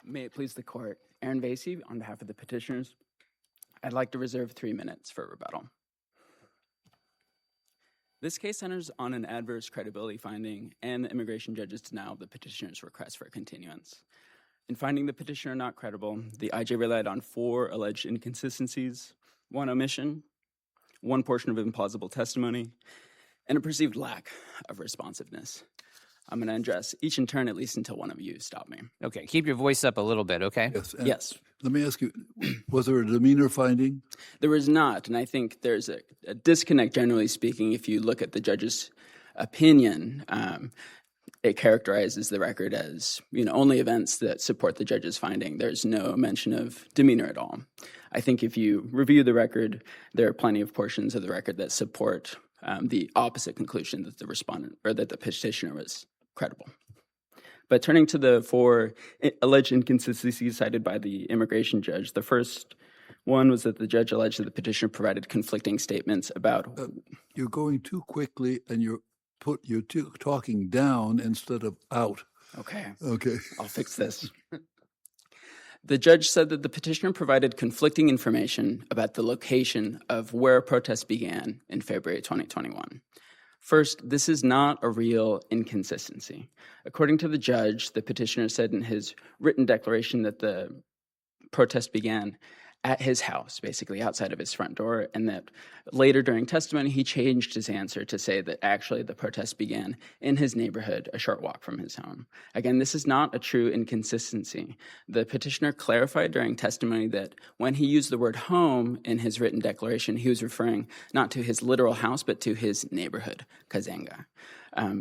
May it please the court. Aaron Vasey, on behalf of the petitioners, I'd like to reserve 3 minutes for rebuttal. This case centers on an adverse credibility finding and the immigration judge's denial of the petitioner's request for a continuance. In finding the petitioner not credible, the IJ relied on 4 alleged inconsistencies, 1 omission, 1 portion of implausible testimony, and a perceived lack of responsiveness. I'm going to address each in turn, at least until one of you stop me. Okay, keep your voice up a little bit, okay? Yes. Yes. Let me ask you, was there a demeanor finding? There was not, and I think there's a disconnect, generally speaking, if you look at the judge's opinion. It characterizes the record as, only events that support the judge's finding. There's no mention of demeanor at all. I think if you review the record, there are plenty of portions of the record that support the opposite conclusion that the respondent or that the petitioner was credible. But turning to the 4 alleged inconsistencies cited by the immigration judge, the first one was that the judge alleged that the petitioner provided conflicting statements about... You're going too quickly and you're talking down instead of out. Okay. Okay. I'll fix this. The judge said that the petitioner provided conflicting information about the location of where a protest began in February 2021. First, this is not a real inconsistency. According to the judge, the petitioner said in his written declaration that the protest began at his house, basically outside of his front door, and that later during testimony, he changed his answer to say that actually the protest began in his neighborhood, a short walk from his home. Again, this is not a true inconsistency. The petitioner clarified during testimony that when he used the word home in his written declaration, he was referring not to his literal house, but to his neighborhood, Kazenga.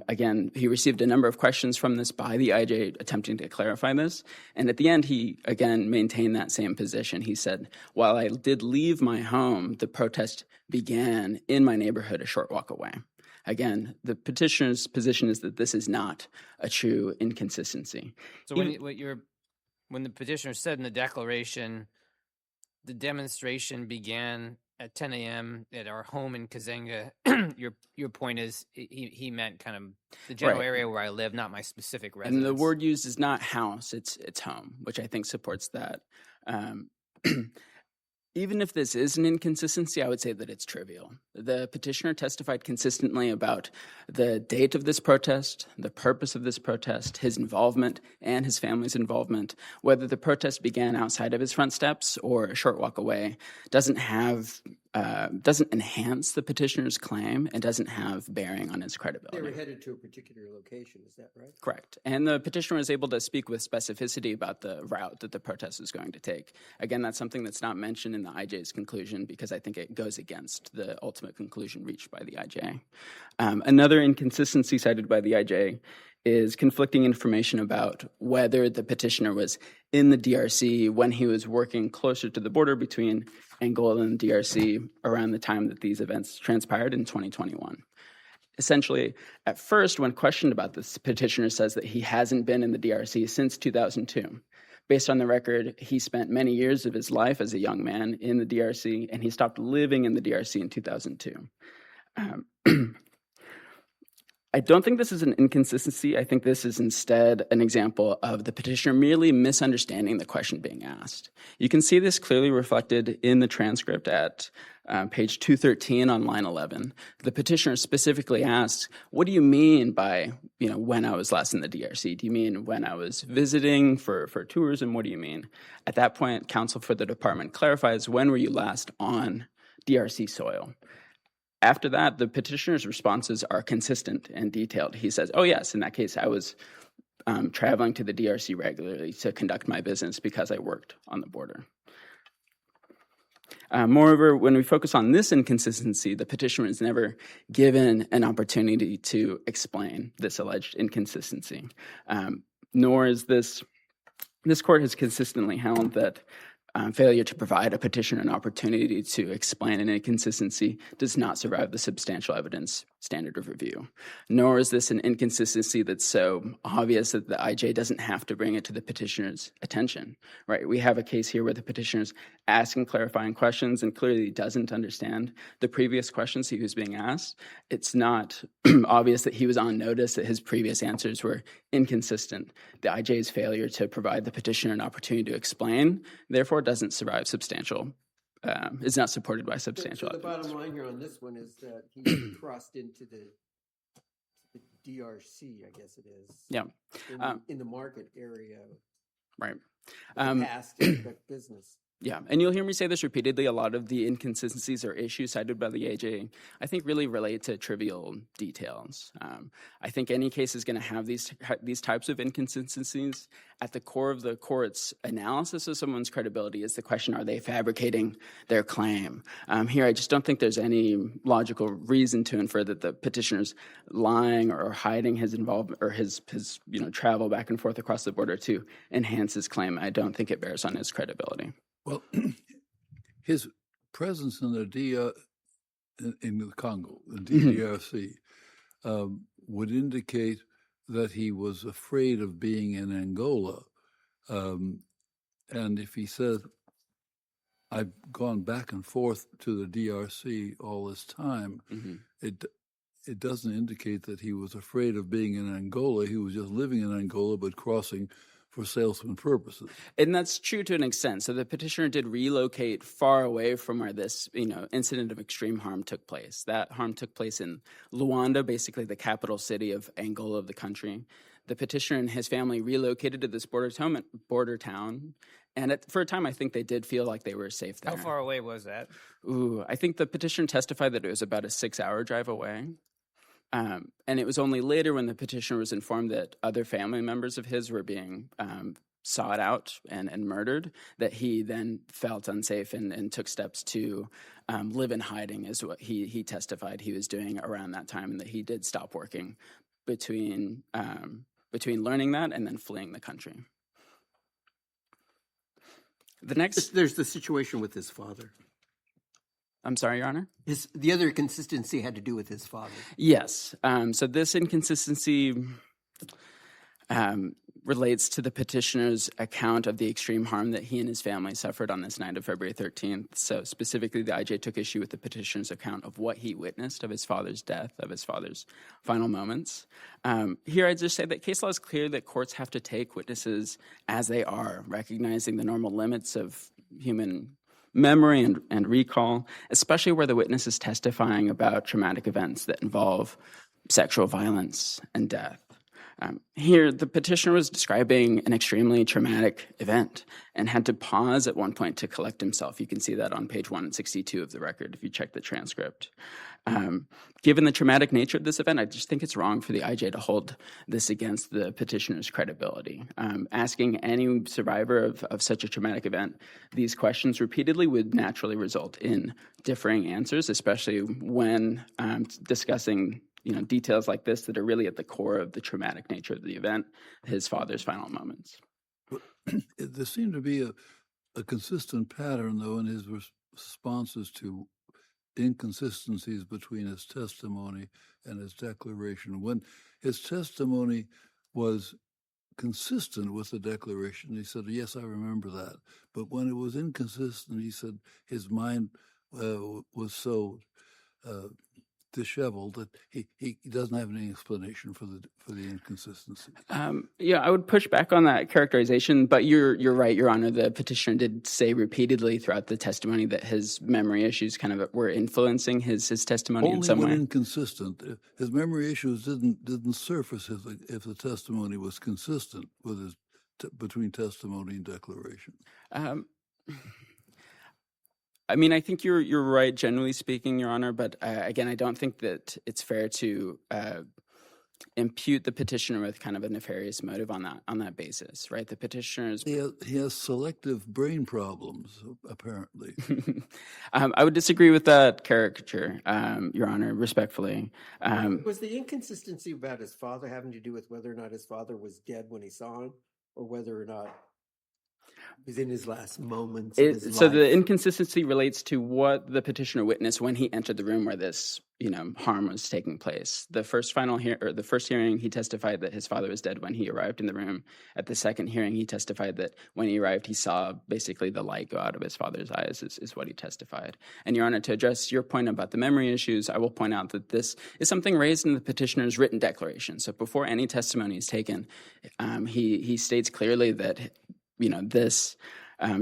Again, he received a number of questions from this by the IJ attempting to clarify this. And at the end, he, again, maintained that same position. He said, while I did leave my home, the protest began in my neighborhood a short walk away. Again, the petitioner's position is that this is not a true inconsistency. So when the petitioner said in the declaration, the demonstration began at 10 a.m. at our home in Kazenga, your point is he meant kind of the general area where I live, not my specific residence. And the word used is not house, it's home, which I think supports that. Even if this is an inconsistency, I would say that it's trivial. The petitioner testified consistently about the date of this protest, the purpose of this protest, his involvement and his family's involvement. Whether the protest began outside of his front steps or a short walk away doesn't enhance the petitioner's claim and doesn't have bearing on his credibility. They were headed to a particular location, is that right? Correct. And the petitioner was able to speak with specificity about the route that the protest is going to take. Again, that's something that's not mentioned in the IJ's conclusion because I think it goes against the ultimate conclusion reached by the IJ. Another inconsistency cited by the IJ is conflicting information about whether the petitioner was in the DRC when he was working closer to the border between Angola and DRC around the time that these events transpired in 2021. Essentially, at first, when questioned about this, petitioner says that he hasn't been in the DRC since 2002. Based on the record, he spent many years of his life as a young man in the DRC, and he stopped living in the DRC in 2002. I don't think this is an inconsistency. I think this is instead an example of the petitioner merely misunderstanding the question being asked. You can see this clearly reflected in the transcript at page 213 on line 11. The petitioner specifically asks, what do you mean by, when I was last in the DRC? Do you mean when I was visiting for tourism? What do you mean? At that point, counsel for the department clarifies, when were you last on DRC soil? After that, the petitioner's responses are consistent and detailed. He says, oh, yes, in that case, I was traveling to the DRC regularly to conduct my business because I worked on the border. Moreover, when we focus on this inconsistency, the petitioner is never given an opportunity to explain this alleged inconsistency. Nor is this court has consistently held that failure to provide a petitioner an opportunity to explain an inconsistency does not survive the substantial evidence standard of review, nor is this an inconsistency that's so obvious that the IJ doesn't have to bring it to the petitioner's attention, right? We have a case here where the petitioner's asking clarifying questions and clearly doesn't understand the previous questions he was being asked. It's not obvious that he was on notice that his previous answers were inconsistent. The IJ's failure to provide the petitioner an opportunity to explain, therefore, doesn't survive substantial is not supported by substantial So the evidence. bottom line here on this one is that he crossed into the DRC, I guess it is. Yeah. In the market area. Right. Past conduct business. Yeah, and you'll hear me say this repeatedly. A lot of the inconsistencies or issues cited by the AJ, I think, really relate to trivial details. I think any case is going to have these types of inconsistencies. At the core of the court's analysis of someone's credibility is the question: are they fabricating their claim? Here, I just don't think there's any logical reason to infer that the petitioner's lying or hiding his involvement or his travel back and forth across the border to enhance his claim. I don't think it bears on his credibility. Well, his presence in the in the Congo, the DRC, would indicate that he was afraid of being in Angola. And if he said, "I've gone back and forth to the DRC all this time," it doesn't indicate that he was afraid of being in Angola. He was just living in Angola, but crossing for salesman purposes. And that's true to an extent. So the petitioner did relocate far away from where this, incident of extreme harm took place. That harm took place in Luanda, basically the capital city of Angola, of the country. The petitioner and his family relocated to this border town. And for a time, I think they did feel like they were safe there. How far away was that? I think the petitioner testified that it was about a 6-hour drive away. And it was only later when the petitioner was informed that other family members of his were being sought out and murdered that he then felt unsafe and took steps to live in hiding, is what he testified he was doing around that time, and that he did stop working between learning that and then fleeing the country. There's the situation with his father. I'm sorry, Your Honor? The other consistency had to do with his father. Yes. So this inconsistency relates to the petitioner's account of the extreme harm that he and his family suffered on this night of February 13th. So specifically, the IJ took issue with the petitioner's account of what he witnessed of his father's death, of his father's final moments. Here, I'd just say that case law is clear that courts have to take witnesses as they are, recognizing the normal limits of human memory and recall, especially where the witness is testifying about traumatic events that involve sexual violence and death. Here, the petitioner was describing an extremely traumatic event and had to pause at one point to collect himself. You can see that on page 162 of the record if you check the transcript. Given the traumatic nature of this event, I just think it's wrong for the IJ to hold this against the petitioner's credibility. Asking any survivor of such a traumatic event these questions repeatedly would naturally result in differing answers, especially when discussing details like this that are really at the core of the traumatic nature of the event, his father's final moments. There seemed to be a consistent pattern, though, in his responses to inconsistencies between his testimony and his declaration. When his testimony was consistent with the declaration, he said, "Yes, I remember that." But when it was inconsistent, he said his mind was so disheveled that he doesn't have any explanation for the inconsistency. I would push back on that characterization, but you're right, Your Honor. The petitioner did say repeatedly throughout the testimony that his memory issues kind of were influencing his testimony in some way. Only when inconsistent. His memory issues didn't surface if the testimony was consistent with his between testimony and declaration. I think you're right, generally speaking, Your Honor. But again, I don't think that it's fair to impute the petitioner with kind of a nefarious motive on that basis, right? The petitioner's he has selective brain problems, apparently. I would disagree with that caricature, Your Honor, respectfully. Was the inconsistency about his father having to do with whether or not his father was dead when he saw him, or whether or not He's in his last moments of his So life. the inconsistency relates to what the petitioner witnessed when he entered the room where this, harm was taking place. The first hearing, he testified that his father was dead when he arrived in the room. At the second hearing, he testified that when he arrived, he saw basically the light go out of his father's eyes, is what he testified. And Your Honor, to address your point about the memory issues, I will point out that this is something raised in the petitioner's written declaration. So before any testimony is taken, he states clearly that this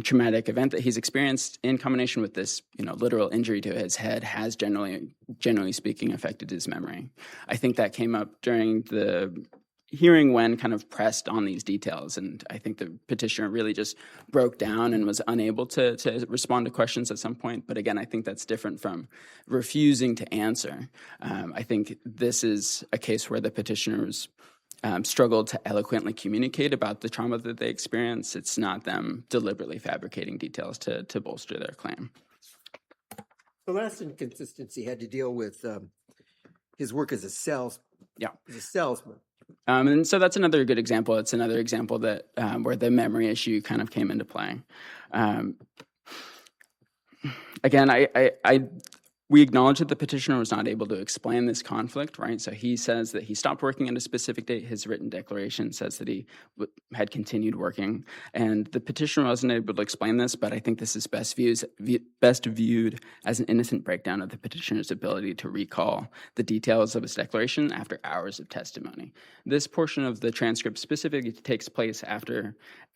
traumatic event that he's experienced in combination with this, literal injury to his head has generally speaking affected his memory. I think that came up during the hearing when kind of pressed on these details, and I think the petitioner really just broke down and was unable to respond to questions at some point. But again, I think that's different from refusing to answer. I think this is a case where the petitioners struggled to eloquently communicate about the trauma that they experienced. It's not them deliberately fabricating details to bolster their claim. The last inconsistency had to deal with his work as a salesman. And so that's another good example. It's another example that where the memory issue kind of came into play. Again, we acknowledge that the petitioner was not able to explain this conflict, right? So he says that he stopped working at a specific date. His written declaration says that he had continued working. And the petitioner wasn't able to explain this, but I think this is best viewed as an innocent breakdown of the petitioner's ability to recall the details of his declaration after hours of testimony. This portion of the transcript specifically takes place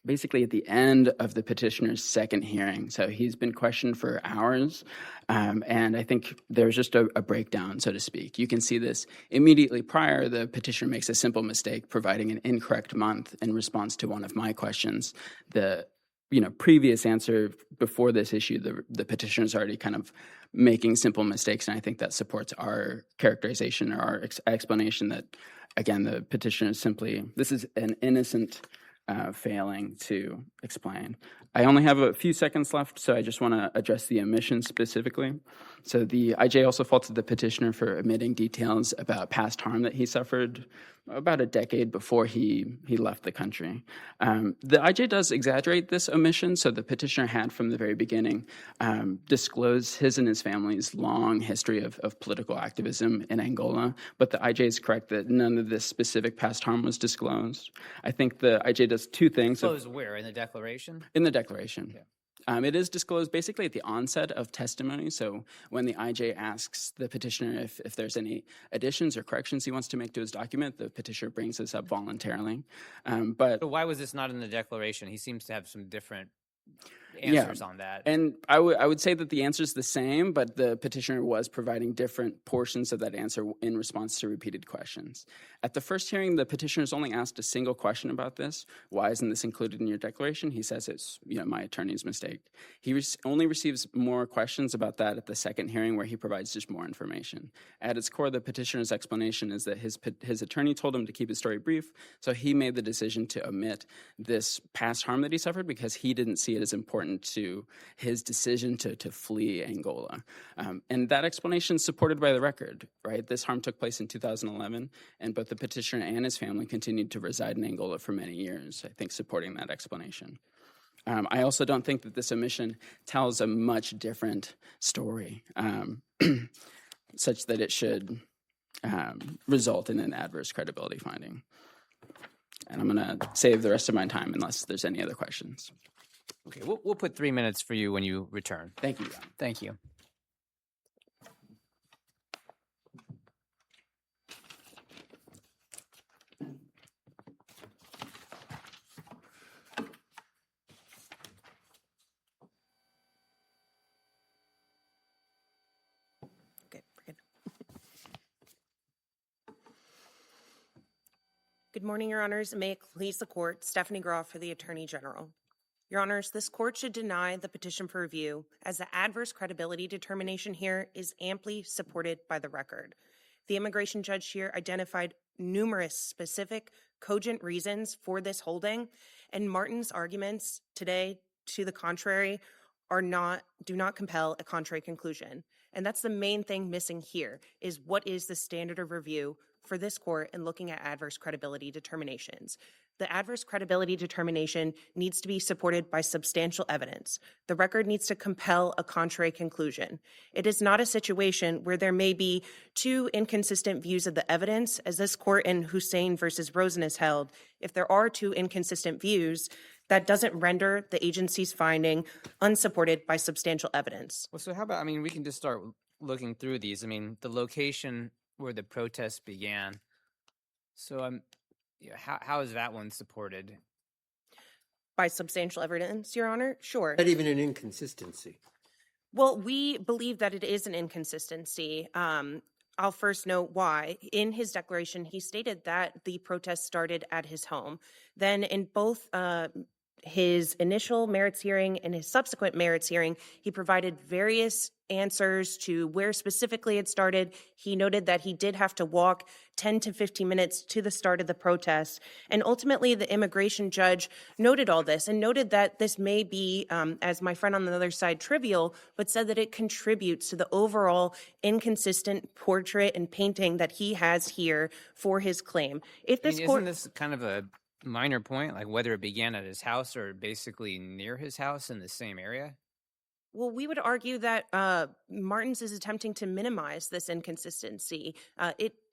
basically at the end of the petitioner's second hearing. So he's been questioned for hours, and I think there's just a breakdown, so to speak. You can see this immediately prior. The petitioner makes a simple mistake, providing an incorrect month in response to one of my questions. The previous answer before this issue, the petitioner is already kind of making simple mistakes, and I think that supports our characterization or our explanation that, again, the petitioner this is an innocent failing to explain. I only have a few seconds left, so I just want to address the omission specifically. So the IJ also faulted the petitioner for omitting details about past harm that he suffered about a decade before he left the country. The IJ does exaggerate this omission, so the petitioner had from the very beginning disclosed his and his family's long history of political activism in Angola, but the IJ is correct that none of this specific past harm was disclosed. I think the IJ does two things. Disclosed where? In the declaration? In the declaration. Yeah. It is disclosed basically at the onset of testimony. So when the IJ asks the petitioner if there's any additions or corrections he wants to make to his document, the petitioner brings this up voluntarily. But why was this not in the declaration? He seems to have some different answers on that. And I would say that the answer is the same, but the petitioner was providing different portions of that answer in response to repeated questions. At the first hearing, the petitioner is only asked a single question about this. Why isn't this included in your declaration? He says it's my attorney's mistake. He only receives more questions about that at the second hearing, where he provides just more information. At its core, the petitioner's explanation is that his attorney told him to keep his story brief, so he made the decision to omit this past harm that he suffered because he didn't see it as important to his decision to flee Angola. And that explanation is supported by the record, right? This harm took place in 2011, and both the petitioner and his family continued to reside in Angola for many years, I think supporting that explanation. I also don't think that this omission tells a much different story, such that it should result in an adverse credibility finding. And I'm going to save the rest of my time unless there's any other questions. Okay, we'll put 3 minutes for you when you return. Thank you, Ron. Thank you. Okay, we're good. Good morning, Your Honors, and may it please the Court, Stephanie Groff for the Attorney General. Your Honors, this Court should deny the petition for review, as the adverse credibility determination here is amply supported by the record. The immigration judge here identified numerous specific, cogent reasons for this holding, and Martin's arguments today, to the contrary, do not compel a contrary conclusion. And that's the main thing missing here, is what is the standard of review for this Court in looking at adverse credibility determinations. the adverse credibility determination needs to be supported by substantial evidence. The record needs to compel a contrary conclusion. It is not a situation where there may be two inconsistent views of the evidence, as this court in Hussein versus Rosen has held. If there are two inconsistent views, that doesn't render the agency's finding unsupported by substantial evidence. Well, so how about, I mean, we can just start looking through these. I mean, the location where the protest began. So how is that one supported? By substantial evidence, Your Honor? Sure. Not even an inconsistency. Well, we believe that it is an inconsistency. I'll first note why. In his declaration, he stated that the protest started at his home. Then in both his initial merits hearing and his subsequent merits hearing, he provided various answers to where specifically it started. He noted that he did have to walk 10 to 15 minutes to the start of the protest. And ultimately, the immigration judge noted all this and noted that this may be, as my friend on the other side, trivial, but said that it contributes to the overall inconsistent portrait and painting that he has here for his claim. If this Isn't this kind of a minor point, like whether it began at his house or basically near his house in the same area? Well, we would argue that Martins is attempting to minimize this inconsistency.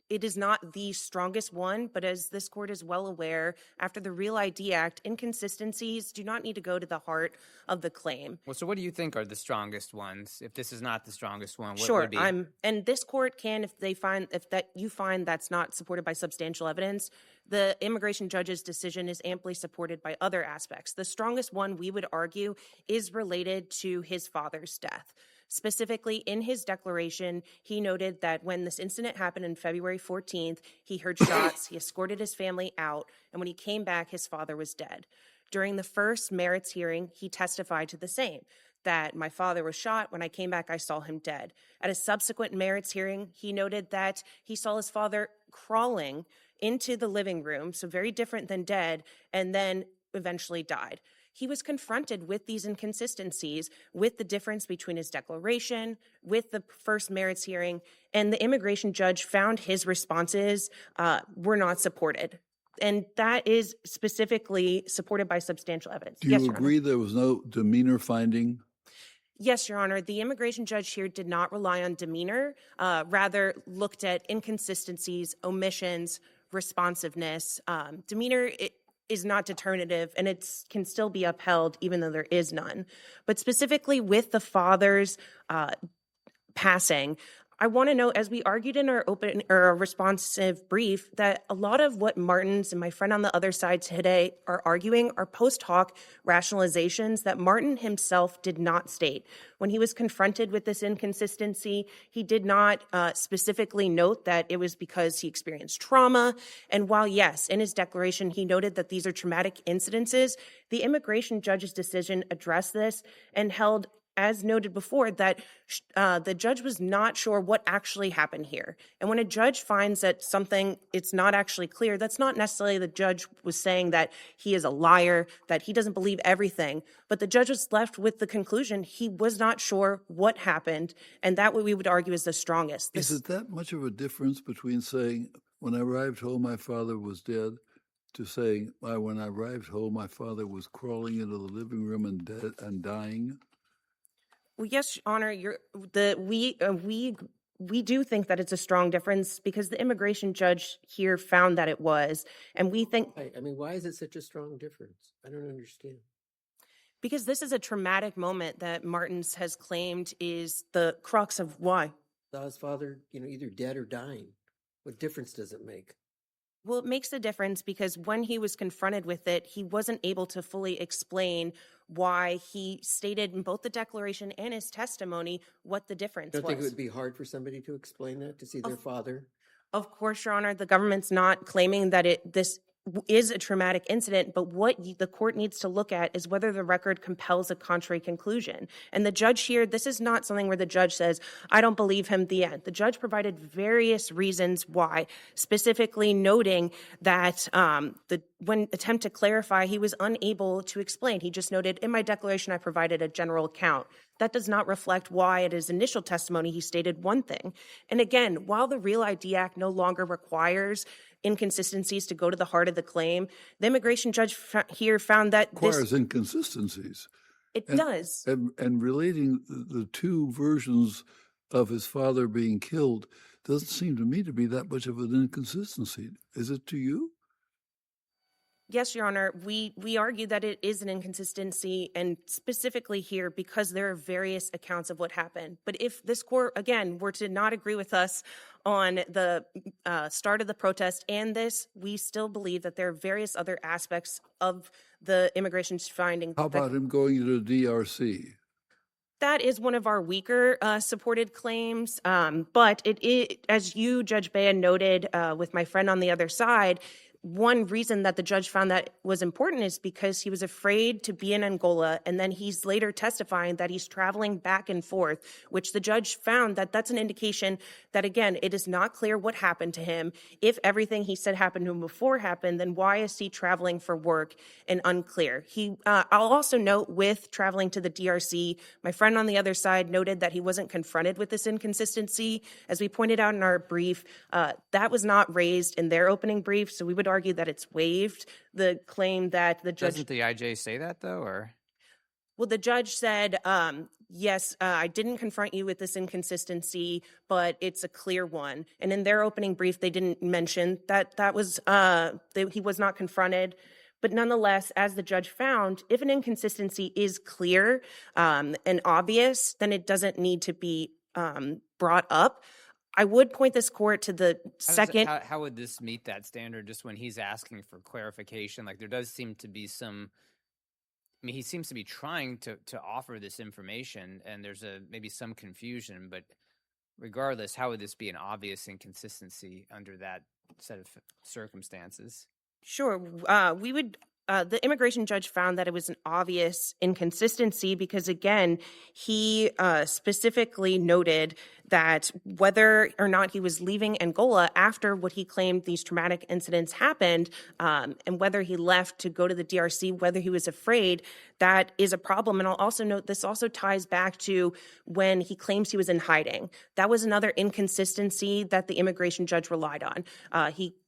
It is not the strongest one, but as this court is well aware, after the Real ID Act, inconsistencies do not need to go to the heart of the claim. Well, so what do you think are the strongest ones? If this is not the strongest one, what Sure, would be? and this court can, if you find that's not supported by substantial evidence, the immigration judge's decision is amply supported by other aspects. The strongest one, we would argue, is related to his father's death. Specifically, in his declaration, he noted that when this incident happened on February 14th, he heard shots, he escorted his family out, and when he came back, his father was dead. During the first merits hearing, he testified to the same, that my father was shot. When I came back, I saw him dead. At a subsequent merits hearing, he noted that he saw his father crawling into the living room, so very different than dead, and then eventually died. He was confronted with these inconsistencies, with the difference between his declaration, with the first merits hearing, and the immigration judge found his responses were not supported. And that is specifically supported by substantial evidence. Do Yes, you Your Honor. agree there was no demeanor finding? Yes, Your Honor. The immigration judge here did not rely on demeanor, rather looked at inconsistencies, omissions, responsiveness. Demeanor is not determinative, and it can still be upheld even though there is none. But specifically with the father's passing, I want to note, as we argued in our responsive brief, that a lot of what Martins and my friend on the other side today are arguing are post hoc rationalizations that Martin himself did not state. When he was confronted with this inconsistency, he did not specifically note that it was because he experienced trauma. And while, yes, in his declaration, he noted that these are traumatic incidences, the immigration judge's decision addressed this and held, as noted before, that the judge was not sure what actually happened here. And when a judge finds that something, it's not actually clear, that's not necessarily the judge was saying that he is a liar, that he doesn't believe everything, but the judge was left with the conclusion he was not sure what happened, and that what we would argue is the strongest. Is it that much of a difference between saying, when I arrived home, my father was dead, to saying, when I arrived home, my father was crawling into the living room and dead and dying? Well, yes, Your Honor, we do think that it's a strong difference because the immigration judge here found that it was, and we think. I mean, why is it such a strong difference? I don't understand. Because this is a traumatic moment that Martins has claimed is the crux of why. Saw his father, either dead or dying. What difference does it make? Well, it makes a difference because when he was confronted with it, he wasn't able to fully explain why he stated in both the declaration and his testimony what the difference Don't was. think it would be hard for somebody to explain that, to see their father? Of course, Your Honor, the government's not claiming that this is a traumatic incident, but what the court needs to look at is whether the record compels a contrary conclusion. And the judge here, this is not something where the judge says, I don't believe him, the end. The judge provided various reasons why, specifically noting that when attempt to clarify, he was unable to explain. He just noted, in my declaration, I provided a general account. That does not reflect why at his initial testimony he stated one thing. And again, while the Real ID Act no longer requires inconsistencies to go to the heart of the claim. The immigration judge here found that Requires inconsistencies. it does. And relating the two versions of his father being killed doesn't seem to me to be that much of an inconsistency. Is it to you? Yes, Your Honor, we argue that it is an inconsistency, and specifically here because there are various accounts of what happened. But if this court, again, were to not agree with us on the start of the protest and this, we still believe that there are various other aspects of the immigration finding. How about him going to the DRC? That is one of our weaker supported claims, but it, as you, Judge Bea, noted with my friend on the other side, one reason that the judge found that was important is because he was afraid to be in Angola, and then he's later testifying that he's traveling back and forth, which the judge found that that's an indication that, again, it is not clear what happened to him. If everything he said happened to him before happened, then why is he traveling for work and unclear? I'll also note with traveling to the DRC, my friend on the other side noted that he wasn't confronted with this inconsistency. As we pointed out in our brief, that was not raised in their opening brief, so we would argue that it's waived. The claim that the judge... Doesn't the IJ say that, though, or...? Well, the judge said, yes, I didn't confront you with this inconsistency, but it's a clear one. And in their opening brief, they didn't mention that he was not confronted. But nonetheless, as the judge found, if an inconsistency is clear and obvious, then it doesn't need to be brought up. I would point this court to the second... How would this meet that standard just when he's asking for clarification? Like, there does seem to be some... I mean, he seems to be trying to offer this information, and there's maybe some confusion, but regardless, how would this be an obvious inconsistency under that set of circumstances? Sure. The immigration judge found that it was an obvious inconsistency because, again, he specifically noted that whether or not he was leaving Angola after what he claimed these traumatic incidents happened, and whether he left to go to the DRC, whether he was afraid, that is a problem. And I'll also note this also ties back to when he claims he was in hiding. That was another inconsistency that the immigration judge relied on.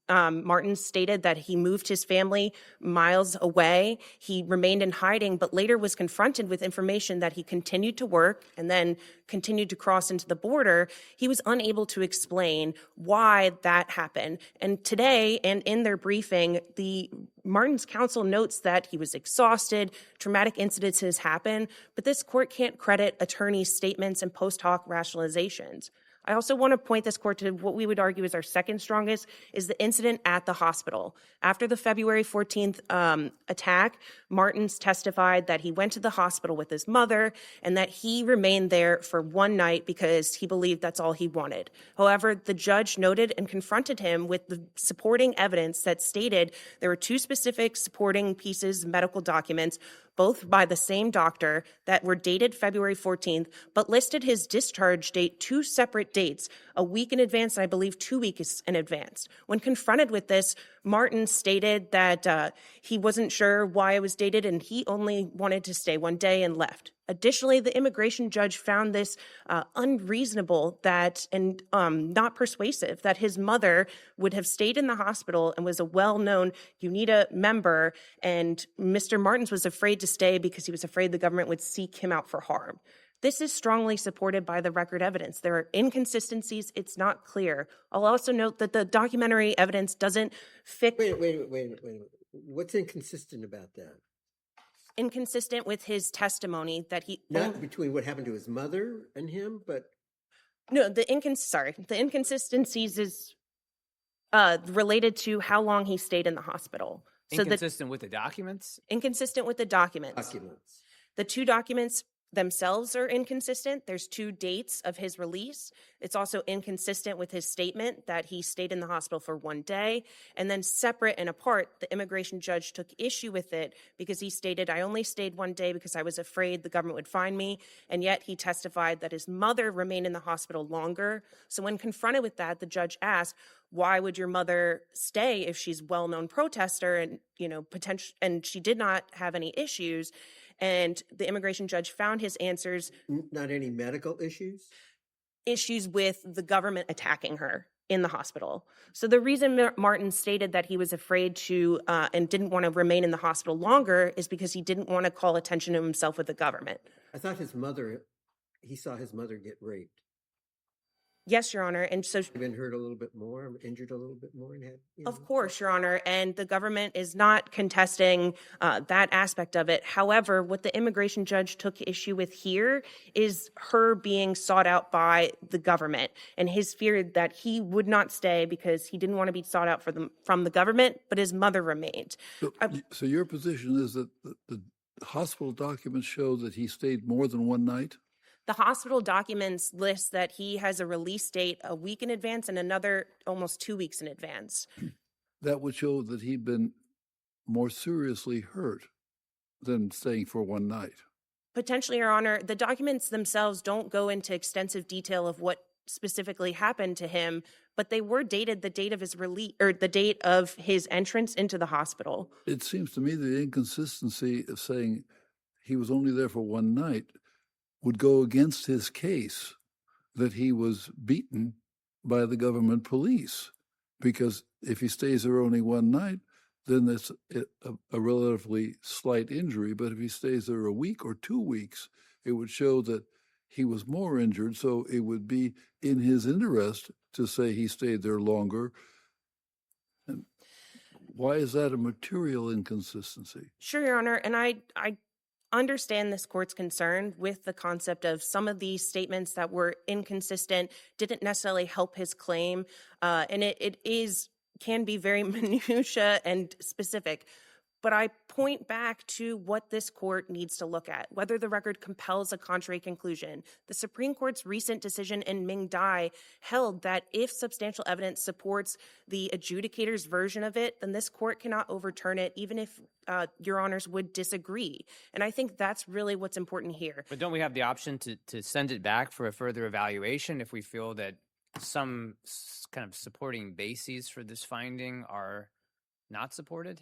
Martin stated that he moved his family miles away. He remained in hiding, but later was confronted with information that he continued to work and then continued to cross into the border. He was unable to explain why that happened. And today, and in their briefing, Martin's counsel notes that he was exhausted, traumatic incidences happened, but this court can't credit attorneys' statements and post hoc rationalizations. I also want to point this court to what we would argue is our second strongest, is the incident at the hospital. After the February 14th attack, Martins testified that he went to the hospital with his mother and that he remained there for one night because he believed that's all he wanted. However, the judge noted and confronted him with the supporting evidence that stated there were two specific supporting pieces, medical documents, both by the same doctor, that were dated February 14th, but listed his discharge date two separate dates, a week in advance and I believe 2 weeks in advance. When confronted with this, Martin stated that he wasn't sure why it was dated and he only wanted to stay one day and left. Additionally, the immigration judge found this unreasonable and not persuasive, that his mother would have stayed in the hospital and was a well-known UNITA member, and Mr. Martins was afraid to stay because he was afraid the government would seek him out for harm. This is strongly supported by the record evidence. There are inconsistencies. It's not clear. I'll also note that the documentary evidence doesn't fit. Wait. What's inconsistent about that? Inconsistent with his testimony that he... Not between what happened to his mother and him, but... No, the inconsistencies is related to how long he stayed in the hospital. Inconsistent with the documents? Inconsistent with the documents. The two documents themselves are inconsistent. There's two dates of his release. It's also inconsistent with his statement that he stayed in the hospital for one day. And then separate and apart, the immigration judge took issue with it because he stated, I only stayed one day because I was afraid the government would find me. And yet he testified that his mother remained in the hospital longer. So when confronted with that, the judge asked, why would your mother stay if she's a well-known protester and, and she did not have any issues? And the immigration judge found his answers. Not any medical issues? Issues with the government attacking her. in the hospital. So the reason Martin stated that he was afraid to and didn't want to remain in the hospital longer is because he didn't want to call attention to himself with the government. I thought he saw his mother get raped. Yes, Your Honor. And so, Been hurt a little bit more, injured a little bit more, and had. of course, Your Honor, and the government is not contesting that aspect of it. However, what the immigration judge took issue with here is her being sought out by the government and his fear that he would not stay because he didn't want to be sought out from the government, but his mother remained. So your position is that the hospital documents show that he stayed more than one night? The hospital documents list that he has a release date a week in advance and another almost 2 weeks in advance. That would show that he'd been more seriously hurt than staying for one night. Potentially, Your Honor, the documents themselves don't go into extensive detail of what specifically happened to him, but they were dated the date of his release or the date of his entrance into the hospital. It seems to me the inconsistency of saying he was only there for one night would go against his case that he was beaten by the government police. Because if he stays there only one night, then that's a relatively slight injury. But if he stays there a week or 2 weeks, it would show that he was more injured. So it would be in his interest to say he stayed there longer. And why is that a material inconsistency? Sure, Your Honor, and I understand this court's concern with the concept of some of these statements that were inconsistent, didn't necessarily help his claim, and it can be very minutia and specific. But I point back to what this court needs to look at, whether the record compels a contrary conclusion. The Supreme Court's recent decision in Ming Dai held that if substantial evidence supports the adjudicator's version of it, then this court cannot overturn it, even if Your Honors would disagree. And I think that's really what's important here. But don't we have the option to send it back for a further evaluation if we feel that some kind of supporting bases for this finding are not supported?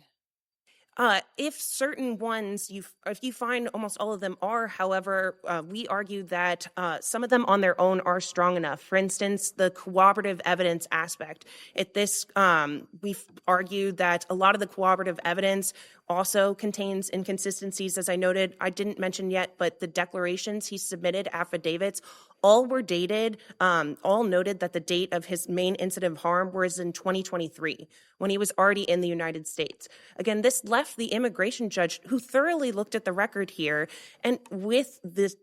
If certain ones, if you find almost all of them are, however, we argue that some of them on their own are strong enough. For instance, the cooperative evidence aspect. We've argued that a lot of the cooperative evidence also contains inconsistencies, as I noted. I didn't mention yet, but the declarations he submitted, affidavits, all were dated, all noted that the date of his main incident of harm was in 2023, when he was already in the United States. Again, this left the immigration judge, who thoroughly looked at the record here, and with this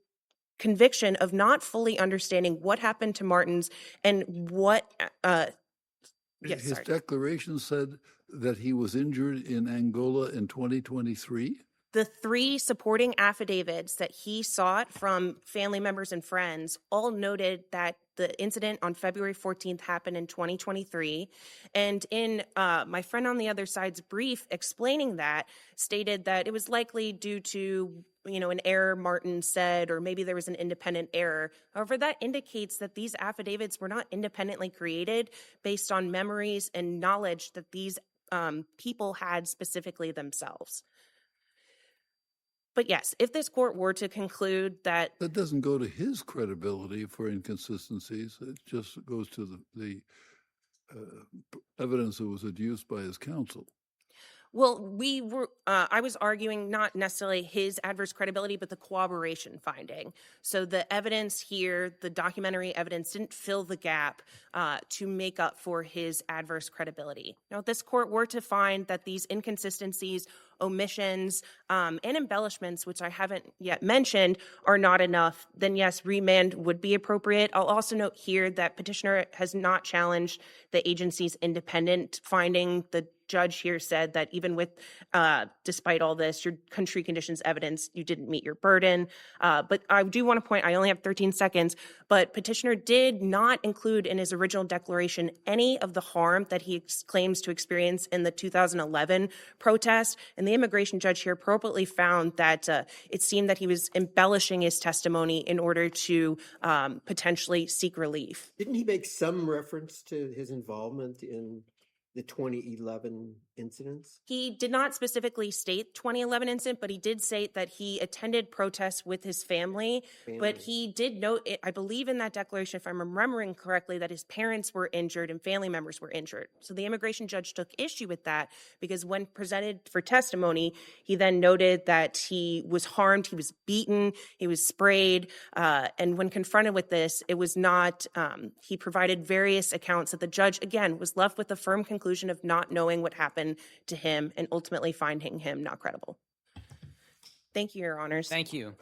conviction of not fully understanding what happened to Martins and what... His declaration said that he was injured in Angola in 2023? The 3 supporting affidavits that he sought from family members and friends all noted that the incident on February 14th happened in 2023. And in my friend on the other side's brief explaining that, stated that it was likely due to an error Martin said, or maybe there was an independent error. However, that indicates that these affidavits were not independently created based on memories and knowledge that these people had specifically themselves. But yes, if this court were to conclude that... That doesn't go to his credibility for inconsistencies. It just goes to the evidence that was adduced by his counsel. Well, I was arguing not necessarily his adverse credibility, but the corroboration finding. So the evidence here, the documentary evidence, didn't fill the gap to make up for his adverse credibility. Now, if this court were to find that these inconsistencies, omissions, and embellishments, which I haven't yet mentioned, are not enough, then yes, remand would be appropriate. I'll also note here that petitioner has not challenged the agency's independent finding. The judge here said that even with, despite all this, your country conditions evidence, you didn't meet your burden. But I do want to point, I only have 13 seconds, but petitioner did not include in his original declaration any of the harm that he claims to experience in the 2011 protest. And the immigration judge here appropriately found that it seemed that he was embellishing his testimony in order to potentially seek relief. Didn't he make some reference to his involvement in the 2011 incidents? He did not specifically state 2011 incident, but he did state that he attended protests with his family. But he did note, I believe in that declaration, if I'm remembering correctly, that his parents were injured and family members were injured. So the immigration judge took issue with that because when presented for testimony, he then noted that he was harmed, he was beaten, he was sprayed. And when confronted with this, it was not, he provided various accounts that the judge, again, was left with a firm conclusion of not knowing what happened to him and ultimately finding him not credible. Thank you, Your Honors. Thank you.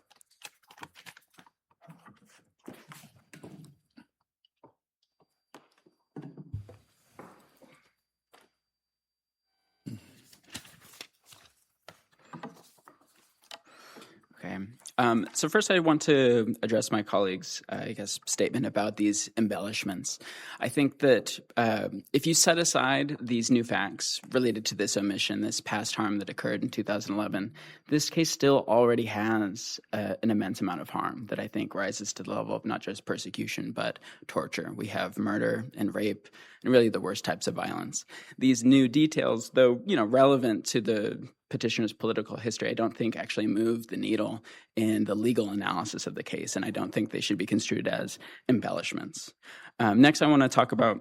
Okay. So first, I want to address my colleague's, statement about these embellishments. I think that if you set aside these new facts related to this omission, this past harm that occurred in 2011, this case still already has an immense amount of harm that I think rises to the level of not just persecution, but torture. We have murder and rape and really the worst types of violence. These new details, though, relevant to the petitioner's political history, I don't think actually move the needle in the legal analysis of the case, and I don't think they should be construed as embellishments. Next, I want to talk about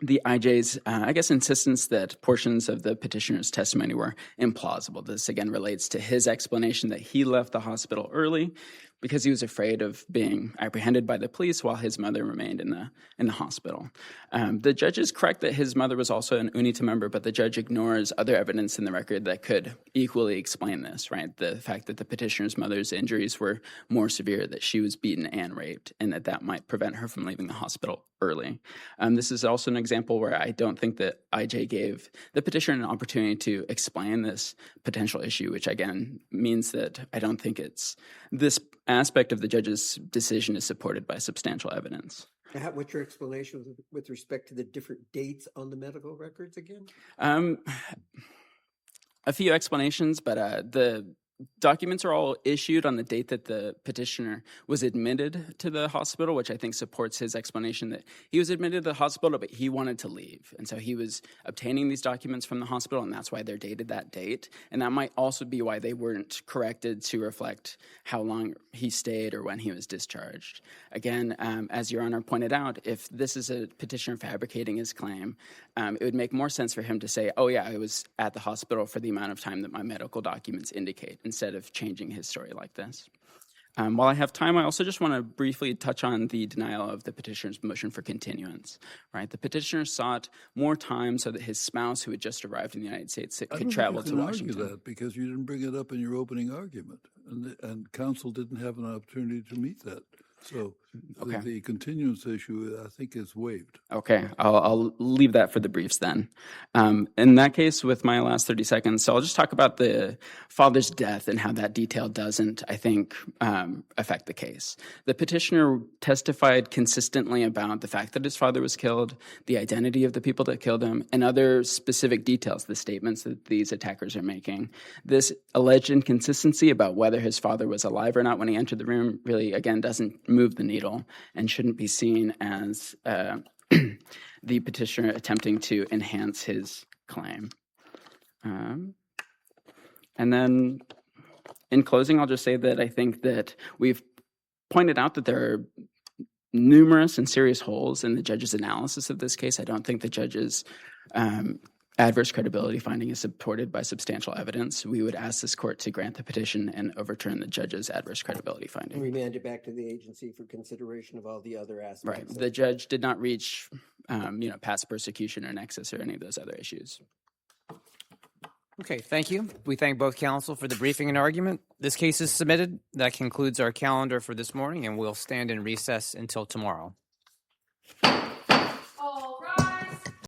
the IJ's, insistence that portions of the petitioner's testimony were implausible. This, again, relates to his explanation that he left the hospital early because he was afraid of being apprehended by the police while his mother remained in the hospital. The judge is correct that his mother was also an UNITA member, but the judge ignores other evidence in the record that could equally explain this, right? The fact that the petitioner's mother's injuries were more severe, that she was beaten and raped, and that might prevent her from leaving the hospital early. This is also an example where I don't think that IJ gave the petitioner an opportunity to explain this potential issue, which again means that I don't think this aspect of the judge's decision is supported by substantial evidence. What's your explanation with respect to the different dates on the medical records again? A few explanations, but the documents are all issued on the date that the petitioner was admitted to the hospital, which I think supports his explanation that he was admitted to the hospital, but he wanted to leave. And so he was obtaining these documents from the hospital, and that's why they're dated that date. And that might also be why they weren't corrected to reflect how long he stayed or when he was discharged. Again, as Your Honor pointed out, if this is a petitioner fabricating his claim, it would make more sense for him to say, oh yeah, I was at the hospital for the amount of time that my medical documents indicate, instead of changing his story like this. While I have time, I also just want to briefly touch on the denial of the petitioner's motion for continuance. Right, the petitioner sought more time so that his spouse, who had just arrived in the United States, could travel to Washington. I don't argue that because you didn't bring it up in your opening argument, and counsel didn't have an opportunity to meet that. So Okay. the continuance issue, I think, is waived. Okay, I'll leave that for the briefs then. In that case, with my last 30 seconds, so I'll just talk about the father's death and how that detail doesn't, I think, affect the case. The petitioner testified consistently about the fact that his father was killed, the identity of the people that killed him, and other specific details, the statements that these attackers are making. This alleged inconsistency about whether his father was alive or not when he entered the room really, again, doesn't move the needle and shouldn't be seen as the petitioner attempting to enhance his claim. And then in closing, I'll just say that I think that we've pointed out that there are numerous and serious holes in the judge's analysis of this case. I don't think the judge's adverse credibility finding is supported by substantial evidence. We would ask this court to grant the petition and overturn the judge's adverse credibility And finding. remand it back to the agency for consideration of all the other aspects. Right. The judge did not reach, past persecution or nexus or any of those other issues. Okay, thank you. We thank both counsel for the briefing and argument. This case is submitted. That concludes our calendar for this morning, and we'll stand in recess until tomorrow.